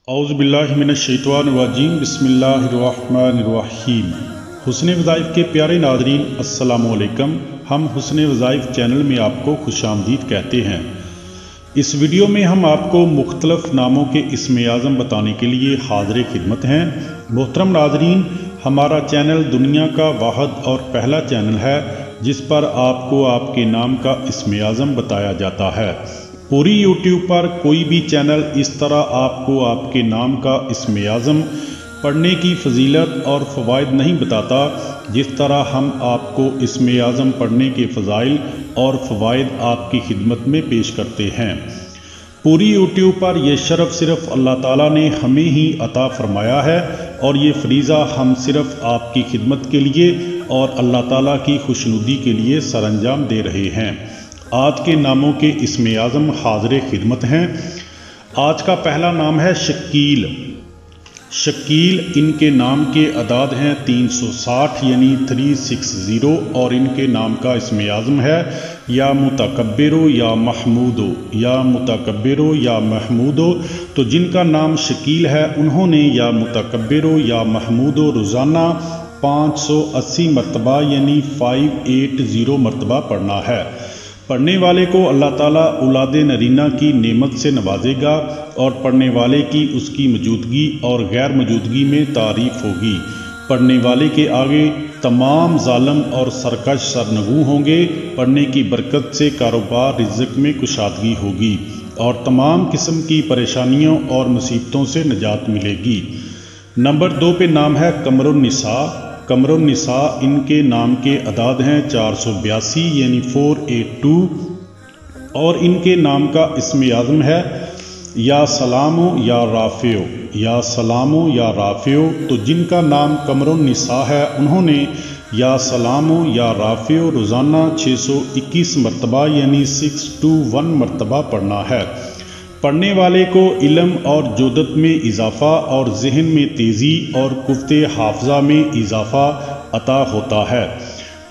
औज़ुबिल्लाहिमिनश्शैतानिर्रजीम बिस्मिल्लाहिर्रहमानिर्रहीम। हुस्न वज़ाइफ के प्यारे नाज़रीन अस्सलामु अलैकुम। हम हुस्न वज़ाइफ चैनल में आपको खुशामदीद कहते हैं। इस वीडियो में हम आपको मुख्तलिफ नामों के इस्म आज़म बताने के लिए हाज़िर खिदमत हैं। मोहतरम नाज़रीन, हमारा चैनल दुनिया का वाहिद और पहला चैनल है जिस पर आपको आपके नाम का इस्म आज़म बताया जाता है। पूरी यूट्यूब पर कोई भी चैनल इस तरह आपको आपके नाम का इस्म आज़म पढ़ने की फजीलत और फ़वाइद नहीं बताता जिस तरह हम आपको इस्म आज़म पढ़ने के फ़ज़ाइल और फ़वाइद आपकी खिदमत में पेश करते हैं। पूरी यूट्यूब पर यह शरफ़ सिर्फ़ अल्लाह ताला ने हमें ही अता फ़रमाया है और ये फ़रीज़ा हम सिर्फ़ आपकी खिदमत के लिए और अल्लाह ताला की खुशनुदी के लिए सरअंजाम दे रहे हैं। आज के नामों के इस्म आज़म हाज़िर खिदमत हैं। आज का पहला नाम है शकील। शकील इनके नाम के अदाद हैं 360 यानी 360 और इनके नाम का इस्म आज़म है या मुतकब्बिरो या महमूदो या मुतकब्बिरो या महमूदो। तो जिनका नाम शकील है उन्होंने या मुतकब्बिरो या महमूदो रोज़ाना 580 मरतबा यानी 580 मरतबा पढ़ना है। पढ़ने वाले को अल्लाह ताला औलाद नरीना की नेमत से नवाजेगा और पढ़ने वाले की उसकी मौजूदगी और गैर मौजूदगी में तारीफ होगी। पढ़ने वाले के आगे तमाम जालिम और सरकश सरनगू होंगे। पढ़ने की बरकत से कारोबार रिज़्क़ में कुशादगी होगी और तमाम किस्म की परेशानियों और मुसीबतों से निजात मिलेगी। नंबर 2 पे नाम है कमरुन्निसा। कमरुन्निसा इनके नाम के अदाद हैं 482 यानी 482 और इनके नाम का इस्म आज़म है या सलामो या राफ़ियो या सलामो या राफ़ियो। तो जिनका नाम कमरुन्निसा है उन्होंने या सलामो या राफ़ियो रोज़ाना 621 मरतबा यानी 621 मरतबा पढ़ना है। पढ़ने वाले को इल्म और जोदत में इजाफ़ा और जहन में तेज़ी और कुव्वते हाफ़ज़ा में इजाफ़ा अता होता है।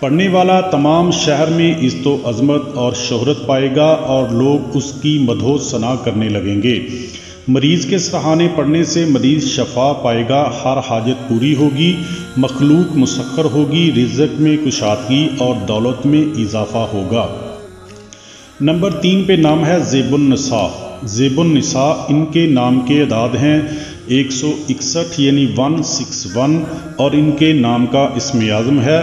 पढ़ने वाला तमाम शहर में इज़्ज़ो अज़मत और शोहरत पाएगा और लोग उसकी मदहो सना करने लगेंगे। मरीज़ के सराहाने पढ़ने से मरीज़ शफा पाएगा, हर हाजत पूरी होगी, मखलूक मुसख्खर होगी, रिज़्क़ में कुशादगी और दौलत में इजाफ़ा होगा। नंबर 3 पे नाम है ज़ेबुन्निसा। ज़ेबुन्निसा इनके नाम के अदाद हैं 161 यानी 161 और इनके नाम का इस्म आज़म है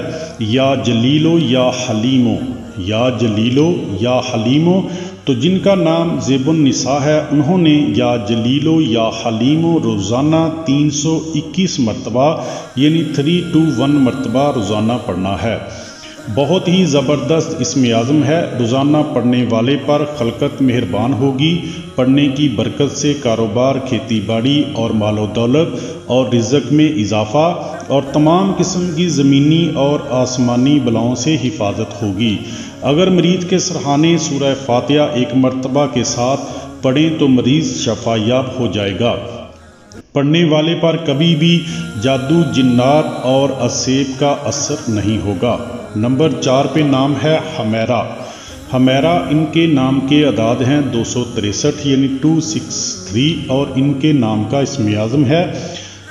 या जलीलो या हलीमो या जलीलो या हलीमो। तो जिनका नाम ज़ेबुन्निसा है उन्होंने या जलीलो या हलीमो रोज़ाना 321 मरतबा यानी 321 मरतबा रोज़ाना पढ़ना है। बहुत ही ज़बरदस्त इस्म आज़म है। रोज़ाना पढ़ने वाले पर खलकत मेहरबान होगी। पढ़ने की बरकत से कारोबार, खेती बाड़ी और मालो दौलत और रिज़्क़ में इजाफ़ा और तमाम किस्म की ज़मीनी और आसमानी बलाओं से हिफाजत होगी। अगर मरीज़ के सरहाने सूरह फातिहा एक मरतबा के साथ पढ़ें तो मरीज़ शफायाब हो जाएगा। पढ़ने वाले पर कभी भी जादू, जिन्नात और असेब का असर नहीं होगा। नंबर 4 पे नाम है हमैरा। हमैरा इनके नाम के अदाद हैं 263 यानी 263 और इनके नाम का इस्म आज़म है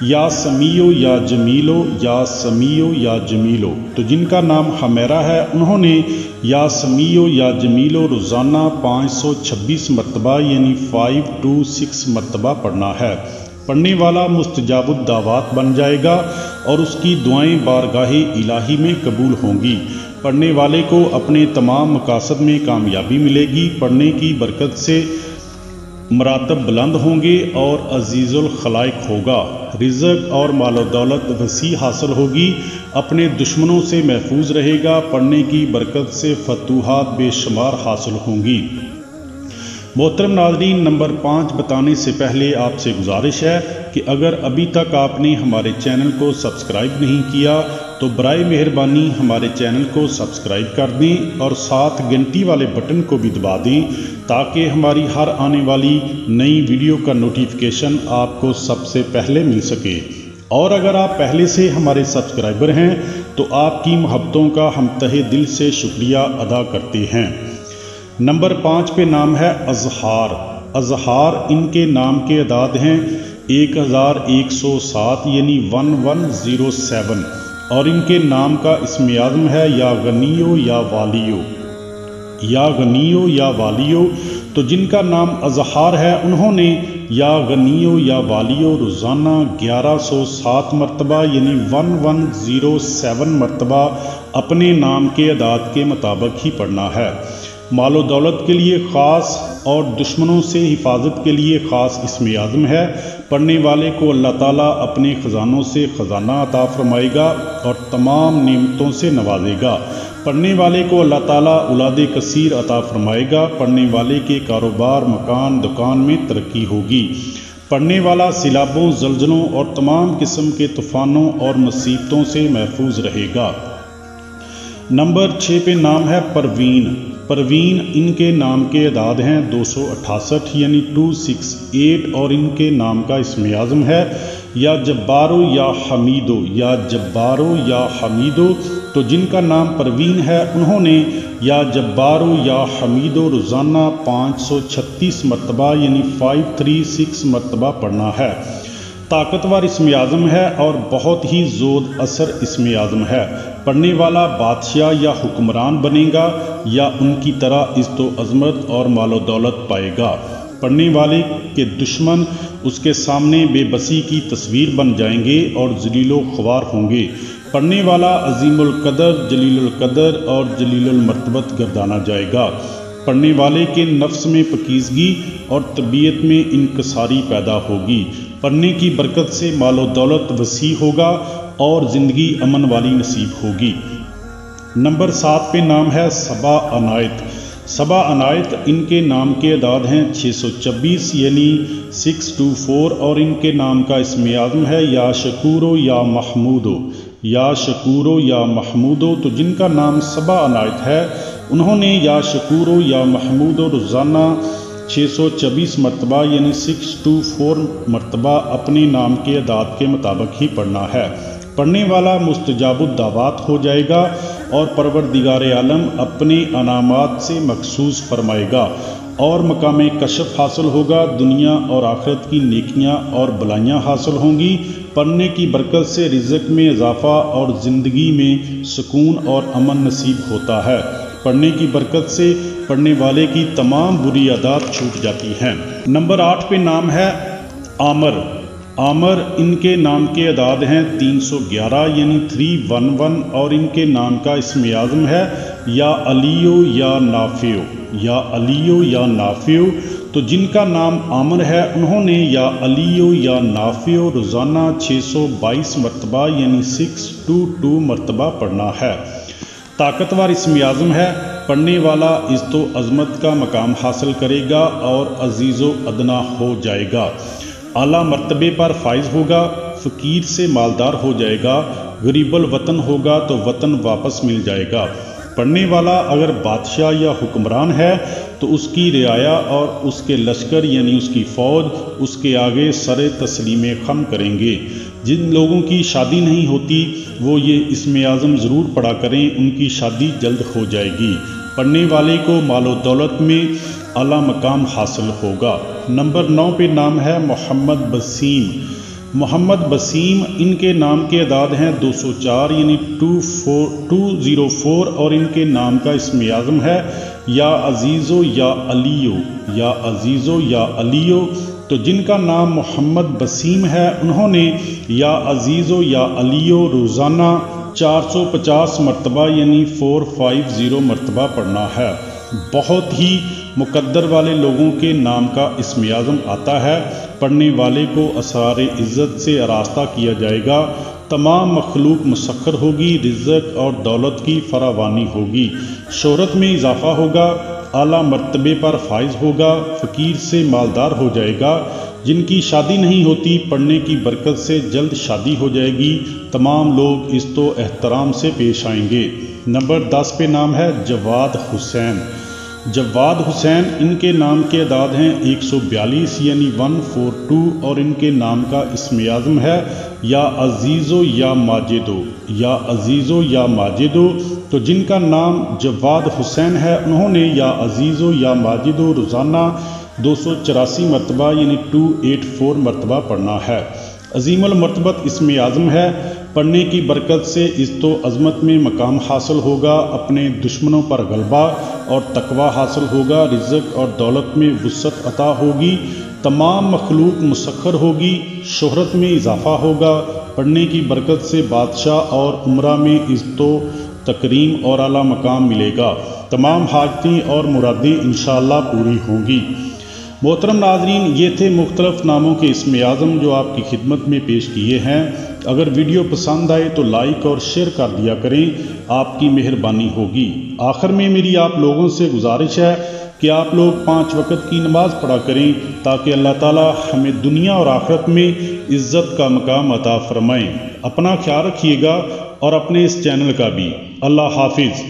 या समीयो या जमीलो या समीयो या जमीलो। तो जिनका नाम हमैरा है उन्होंने या समीयो या जमीलो रोज़ाना 526 मरतबा यानी 526 मरतबा पढ़ना है। पढ़ने वाला मुस्तजाबुद दावात बन जाएगा और उसकी दुआएं बारगाहे इलाही में कबूल होंगी। पढ़ने वाले को अपने तमाम मकासद में कामयाबी मिलेगी। पढ़ने की बरकत से मरातब बुलंद होंगे और अजीज़ुल खलाइक होगा। रिज़्क़ और मालो दौलत वसी हासिल होगी। अपने दुश्मनों से महफूज रहेगा। पढ़ने की बरकत से फतूहात बेशुमार हासिल होंगी। मोहतरम नाज़रीन, नंबर 5 बताने से पहले आपसे गुजारिश है कि अगर अभी तक आपने हमारे चैनल को सब्सक्राइब नहीं किया तो बराए मेहरबानी हमारे चैनल को सब्सक्राइब कर दें और साथ घंटी वाले बटन को भी दबा दें ताकि हमारी हर आने वाली नई वीडियो का नोटिफिकेशन आपको सबसे पहले मिल सके। और अगर आप पहले से हमारे सब्सक्राइबर हैं तो आपकी मोहब्बतों का हम तहे दिल से शुक्रिया अदा करते हैं। नंबर 5 पे नाम है अज़हार। अज़हार इनके नाम के अदाद हैं 1107 यानी 1107 और इनके नाम का इसम आज़म है या गनियो या वालियो, या गनियो या वालियो। तो जिनका नाम अजहार है उन्होंने या गनियो या वालियो रोज़ाना 1107 मरतबा यानी 1107 मरतबा अपने नाम के अदाद के मुताबिक ही पढ़ना है। मालो दौलत के लिए ख़ास और दुश्मनों से हिफाजत के लिए ख़ास इसम आज़म है। पढ़ने वाले को अल्लाह ताला अपने ख़जानों से ख़जाना अता फरमाएगा और तमाम नेमतों से नवाजेगा। पढ़ने वाले को अल्लाह ताला औलाद कसीर अता फरमाएगा। पढ़ने वाले के कारोबार, मकान, दुकान में तरक्की होगी। पढ़ने वाला सिलाबों, जल्जलों और तमाम किस्म के तूफ़ानों और मुसीबतों से महफूज रहेगा। नंबर 6 पे नाम है परवीन। परवीन इनके नाम के अदाद हैं 268 यानी 268 और इनके नाम का इसम आज़म है या जब्बारो या हमीदो, या जब्बारो या हमीदो। तो जिनका नाम परवीन है उन्होंने या जब्बारो या हमीदो रोज़ाना 536 मरतबा यानी 536 मरतबा पढ़ना है। ताकतवर इसम आज़म है और बहुत ही ज़ोद असर इसम आज़म है। पढ़ने वाला बादशाह या हुक्मरान बनेगा या उनकी तरह इज़्ज़ो अज़मत और मालो दौलत पाएगा। पढ़ने वाले के दुश्मन उसके सामने बेबसी की तस्वीर बन जाएंगे और ज़लीलो ख्वार होंगे। पढ़ने वाला अज़ीमुल क़दर, जलीलुल क़दर और जलीलुल मर्तबत गर्दाना जाएगा। पढ़ने वाले के नफ्स में पकीज़गी और तबीयत में इनकसारी पैदा होगी। पढ़ने की बरकत से मालो दौलत वसी होगा और ज़िंदगी अमन वाली नसीब होगी। नंबर 7 पे नाम है सबा अनायत। सबा अनायत इनके नाम के अदाद हैं 626 यानी 624 और इनके नाम का इसम आज़म है या शकूरो या महमूदो, या शकूरो या महमूदो। तो जिनका नाम सबा अनायत है उन्होंने या शकूरो या महमूदो रोज़ाना 624 मरतबा यानी 624 मरतबा अपने नाम के अदाद के मुताबिक ही पढ़ना है। पढ़ने वाला मुस्तजाबुद दावात हो जाएगा और परवरदिगार आलम अपने अनामात से मखसूस फरमाएगा और मकाम कशफ हासिल होगा। दुनिया और आखिरत की नेकियां और भलाइयाँ हासिल होंगी। पढ़ने की बरकत से रिज़्क़ में इजाफ़ा और ज़िंदगी में सुकून और अमन नसीब होता है। पढ़ने की बरकत से पढ़ने वाले की तमाम बुरी आदत छूट जाती हैं। नंबर 8 पे नाम है आमर। आमर इनके नाम के अदाद हैं 311 यानी 311 और इनके नाम का इसम आज़म है या अलियो या नाफियो, या अलियो या नाफियो। तो जिनका नाम आमर है उन्होंने या अलियो या नाफियो रोज़ाना 622 मरतबा यानी 622 मरतबा पढ़ना है। ताकतवर इसम आज़म है। पढ़ने वाला इज़्ज़ो अज़मत का मकाम हासिल करेगा और अजीज़ो अदना हो जाएगा। आला मर्तबे पर फाइज होगा। फ़कीर से मालदार हो जाएगा। गरीबुल वतन होगा तो वतन वापस मिल जाएगा। पढ़ने वाला अगर बादशाह या हुक्मरान है तो उसकी रियाया और उसके लश्कर यानी उसकी फ़ौज उसके आगे सरे तस्लीम खम करेंगे। जिन लोगों की शादी नहीं होती वो ये इसम आज़म ज़रूर पढ़ा करें, उनकी शादी जल्द हो जाएगी। पढ़ने वाले को मालो दौलत में आला मकाम हासिल होगा। नंबर 9 पे नाम है मोहम्मद बसीम। मोहम्मद बसीम इनके नाम के अदाद हैं 204 यानी 204 और इनके नाम का इसम आज़म है या अजीज़ो या अलियो, या अजीज़ो या अलियो। तो जिनका नाम मोहम्मद बसीम है उन्होंने या अजीज़ो या अलियो रोज़ाना 450 मरतबा यानी 450 मरतबा पढ़ना है। बहुत ही मुकद्दर वाले लोगों के नाम का इसम आज़म आता है। पढ़ने वाले को असरार इज़्ज़त से आरास्ता किया जाएगा। तमाम मखलूक मुसख्खर होगी। रिज़्क़ और दौलत की फरावानी होगी। शोहरत में इजाफ़ा होगा। आला मर्तबे पर फाइज होगा। फ़कीर से मालदार हो जाएगा। जिनकी शादी नहीं होती पढ़ने की बरकत से जल्द शादी हो जाएगी। तमाम लोग इज़्ज़ो एहतराम से पेश आएंगे। नंबर 10 पे नाम है जवाद हुसैन। जवाद हुसैन इनके नाम के अदाद हैं 142 यानी 142 और इनके नाम का इसम आज़म है या अजीज़ो या माजिदो, या अजीज़ो या माजिदो। तो जिनका नाम जवाद हुसैन है उन्होंने या अजीज़ो या माजिदो रोज़ाना 284 مرتبہ یعنی 284 مرتبہ پڑھنا ہے۔ عظیم المرتبت اسم اعظم ہے، پڑھنے کی برکت سے عزت و عظمت میں مقام حاصل ہوگا، اپنے دشمنوں پر غلبہ اور تقوی حاصل ہوگا، رزق اور دولت میں وسعت عطا ہوگی، تمام مخلوق مسخر ہوگی، شہرت میں اضافہ ہوگا، پڑھنے کی برکت سے بادشاہ اور عمرہ میں عزت و تکریم اور اعلیٰ مقام ملے گا، تمام حاجتیں اور مرادیں انشاءاللہ پوری ہوں گی۔ محترم ناظرین، یہ تھے مختلف ناموں کے اسم اعظم جو آپ کی خدمت میں پیش کیے ہیں۔ اگر ویڈیو پسند آئے تو لائک اور شیئر کر دیا کریں، آپ کی مہربانی ہوگی۔ آخر میں میری آپ لوگوں سے گزارش ہے کہ آپ لوگ 5 وقت کی نماز پڑھا کریں تاکہ اللہ تعالی ہمیں دنیا اور آخرت میں عزت کا مقام عطا فرمائیں۔ اپنا خیال رکھیے گا اور اپنے اس چینل کا بھی۔ اللہ حافظ۔